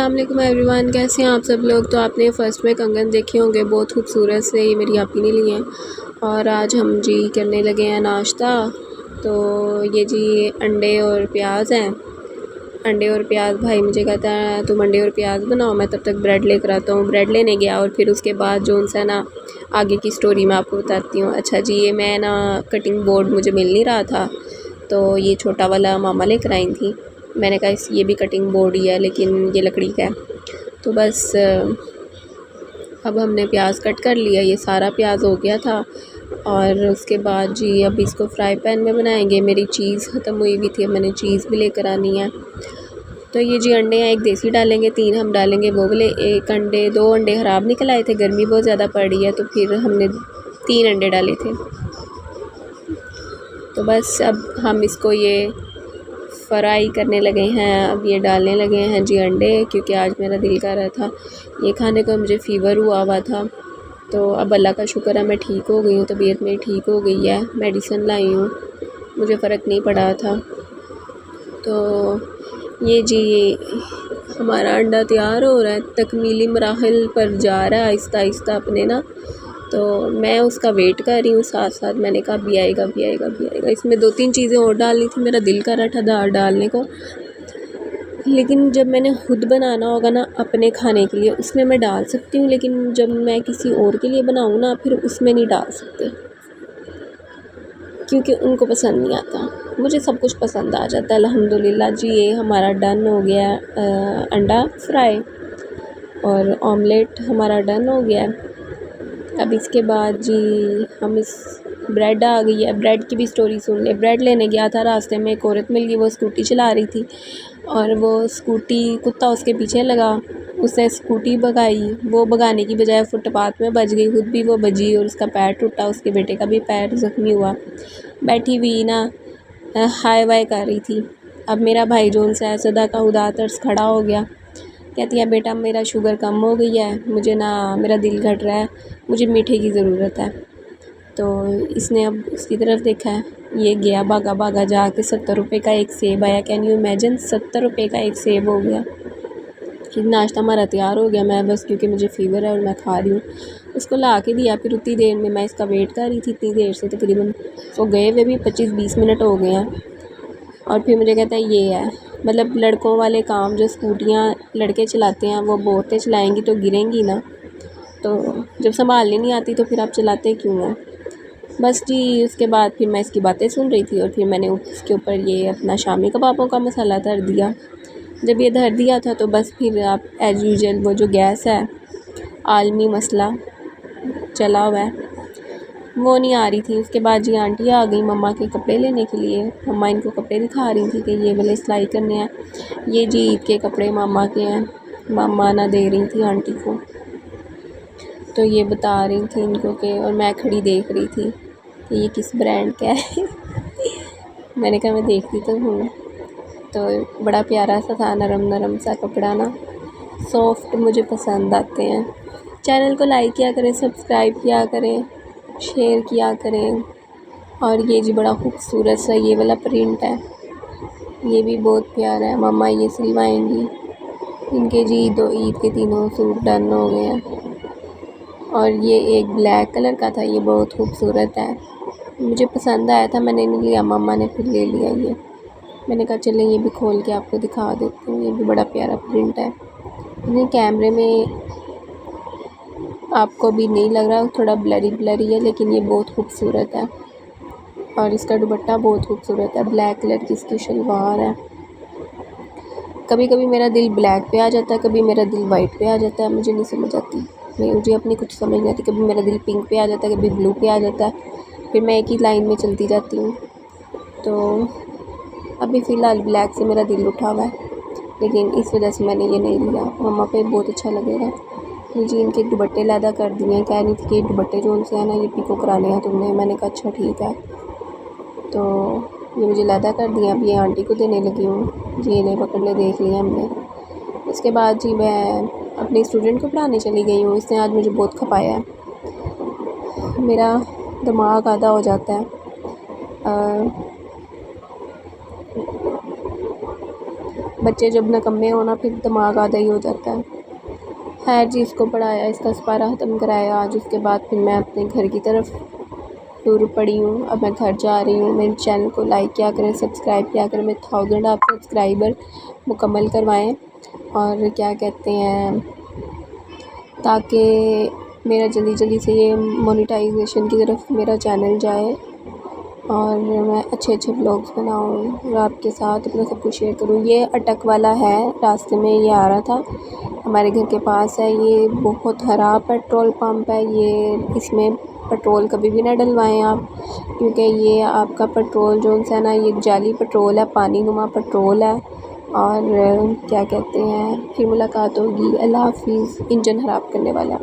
अस्सलाम वालेकुम एवरीवन, कैसे हैं आप सब लोग। तो आपने फ़र्स्ट में कंगन देखे होंगे, बहुत खूबसूरत से, ये मेरी आपी ने लिए हैं। और आज हम जी करने लगे हैं नाश्ता। तो ये जी अंडे और प्याज हैं। अंडे और प्याज भाई मुझे कहता है तुम अंडे और प्याज बनाओ, मैं तब तक ब्रेड लेकर आता हूँ। ब्रेड लेने गया और फिर उसके बाद जो सा ना आगे की स्टोरी मैं आपको बताती हूँ। अच्छा जी, ये मैं ना कटिंग बोर्ड मुझे मिल नहीं रहा था, तो ये छोटा वाला मामा लेकर आई थी। मैंने कहा ये भी कटिंग बोर्ड ही है लेकिन ये लकड़ी का है। तो बस अब हमने प्याज कट कर लिया, ये सारा प्याज हो गया था। और उसके बाद जी अब इसको फ्राई पैन में बनाएंगे। मेरी चीज़ ख़त्म हुई हुई थी, अब मैंने चीज़ भी लेकर आनी है। तो ये जी अंडे हैं, एक देसी डालेंगे, 3 हम डालेंगे वो वाले। एक अंडे 2 अंडे ख़राब निकल आए थे, गर्मी बहुत ज़्यादा पड़ रही है, तो फिर हमने 3 अंडे डाले थे। तो बस अब हम इसको ये फ्राई करने लगे हैं। अब ये डालने लगे हैं जी अंडे, क्योंकि आज मेरा दिल कर रहा था ये खाने को, मुझे फ़ीवर हुआ था। तो अब अल्लाह का शुक्र है मैं ठीक हो गई हूँ, तबीयत मेरी ठीक हो गई है, मेडिसिन लाई हूँ, मुझे फ़र्क नहीं पड़ा था। तो ये जी हमारा अंडा तैयार हो रहा है, तकमीली मराहल पर जा रहा है आहिस्ता आहिस्ता अपने ना। तो मैं उसका वेट कर रही हूँ, साथ साथ मैंने कहा भी आएगा भी आएगा भी आएगा। इसमें 2-3 चीज़ें और डालनी थी, मेरा दिल कर रहा था दाल डालने को, लेकिन जब मैंने खुद बनाना होगा ना अपने खाने के लिए, उसमें मैं डाल सकती हूँ, लेकिन जब मैं किसी और के लिए बनाऊँ ना फिर उसमें नहीं डाल सकते, क्योंकि उनको पसंद नहीं आता। मुझे सब कुछ पसंद आ जाता है अल्हम्दुलिल्लाह जी। ये हमारा डन हो गया अंडा फ्राई, और ऑमलेट हमारा डन हो गया। अब इसके बाद जी हम इस ब्रेड आ गई है, ब्रेड की भी स्टोरी सुन ले। ब्रेड लेने गया था, रास्ते में एक औरत मिल गई, वो स्कूटी चला रही थी, और वो स्कूटी कुत्ता उसके पीछे लगा, उसने स्कूटी भगाई, वो भगाने की बजाय फुटपाथ में बच गई, खुद भी वो बजी और उसका पैर टूटा, उसके बेटे का भी पैर ज़ख्मी हुआ। बैठी हुई ना हाय वाय कर रही थी। अब मेरा भाई जोन सा है सदा का उदा तर्स खड़ा हो गया, कहती है बेटा मेरा शुगर कम हो गई है, मुझे ना मेरा दिल घट रहा है, मुझे मीठे की ज़रूरत है। तो इसने अब उसकी तरफ देखा है, ये गया भागा भागा जाके 70 रुपये का एक सेब आया। कैन यू इमेजिन, 70 रुपये का एक सेब हो गया। फिर नाश्ता हमारा तैयार हो गया, मैं बस क्योंकि मुझे फ़ीवर है और मैं खा रही हूँ, उसको ला के दिया। फिर उतनी देर में मैं इसका वेट कर रही थी, इतनी देर से तकरीबन वो गए हुए भी 25-20 मिनट हो गए हैं। और फिर मुझे कहता है ये है, मतलब लड़कों वाले काम जो स्कूटियाँ लड़के चलाते हैं वो बहुतें चलाएंगी तो गिरेंगी ना, तो जब संभालनी नहीं आती तो फिर आप चलाते क्यों हैं। बस जी उसके बाद फिर मैं इसकी बातें सुन रही थी, और फिर मैंने उसके ऊपर ये अपना शामी कबाबों का मसाला धर दिया। जब ये धर दिया था तो बस फिर आप एज़ यूजुअल वो जो गैस है आलमी मसला चला हुआ है वो नहीं आ रही थी। उसके बाद जी आंटी आ गई मम्मा के कपड़े लेने के लिए। मम्मा इनको कपड़े दिखा रही थी कि ये वाले सिलाई करने हैं, ये जी ईद के कपड़े मामा के हैं। मामा ना दे रही थी आंटी को, तो ये बता रही थी इनको कि, और मैं खड़ी देख रही थी कि ये किस ब्रांड का है मैंने कहा मैं देखती तो हूँ। तो बड़ा प्यारा सा था, नरम नरम सा कपड़ा ना, सॉफ्ट, मुझे पसंद आते हैं। चैनल को लाइक किया करें, सब्सक्राइब किया करें, शेयर किया करें। और ये जी बड़ा खूबसूरत सा ये वाला प्रिंट है, ये भी बहुत प्यारा है। मम्मा ये सिलवाएंगी, इनके जी ईद के तीनों सूट डन हो गए हैं। और ये एक ब्लैक कलर का था, ये बहुत खूबसूरत है, मुझे पसंद आया था, मैंने नहीं लिया, मम्मा ने फिर ले लिया ये। मैंने कहा चलें ये भी खोल के आपको दिखा देती हूँ, ये भी बड़ा प्यारा प्रिंट है। इन्हें कैमरे में आपको भी नहीं लग रहा, थोड़ा ब्लरी ब्लरी है, लेकिन ये बहुत खूबसूरत है। और इसका दुपट्टा बहुत खूबसूरत है, ब्लैक कलर की इसकी शलवार है। कभी कभी मेरा दिल ब्लैक पे आ जाता है, कभी मेरा दिल वाइट पे आ जाता है, मुझे नहीं समझ आती, मुझे अपनी कुछ समझ नहीं आती। कभी मेरा दिल पिंक पे आ जाता है, कभी ब्लू पे आ जाता है, फिर मैं एक ही लाइन में चलती जाती हूँ। तो अभी फ़िलहाल ब्लैक से मेरा दिल उठा हुआ है, लेकिन इस वजह से मैंने ये नहीं लिया। मम्मा पे बहुत अच्छा लगेगा। जी इनके दुपट्टे लैदा कर दिए, कह रही थी कि दुपट्टे जो उनसे है ना ये पिको कराने हैं तुमने। मैंने कहा अच्छा ठीक है। तो ये मुझे लैदा कर दिया, अब ये आंटी को देने लगी हूँ जी, इन्हें पकड़ ले देख लिया हमने। उसके बाद जी मैं अपनी स्टूडेंट को पढ़ाने चली गई हूँ, इसने आज मुझे बहुत खपाया है, मेरा दिमाग आधा हो जाता है। बच्चे जब निकम्मे हो ना फिर दिमाग आधा ही हो जाता है। खैर जी, इसको पढ़ाया, इसका सपारा ख़त्म कराया आज। उसके बाद फिर मैं अपने घर की तरफ टूर पड़ी हूँ। अब मैं घर जा रही हूँ। मेरे चैनल को लाइक किया करें, सब्सक्राइब किया करें। मैं 1000 आप सब्सक्राइबर मुकम्मल करवाएं और क्या कहते हैं, ताकि मेरा जल्दी जल्दी से ये मोनेटाइजेशन की तरफ मेरा चैनल जाए और मैं अच्छे अच्छे ब्लॉग्स बनाऊँ और आपके साथ अपना सब कुछ शेयर करूँ। ये अटक वाला है, रास्ते में ये आ रहा था, हमारे घर के पास है। ये बहुत ख़राब पेट्रोल पंप है। ये इसमें पेट्रोल कभी भी ना डलवाएं आप, क्योंकि ये आपका पेट्रोल जो है ना, ये जाली पेट्रोल है, पानी नुमा पेट्रोल है। और क्या कहते हैं, फिर मुलाकात होगी। अल्लाह हाफिज़। इंजन ख़राब करने वाला।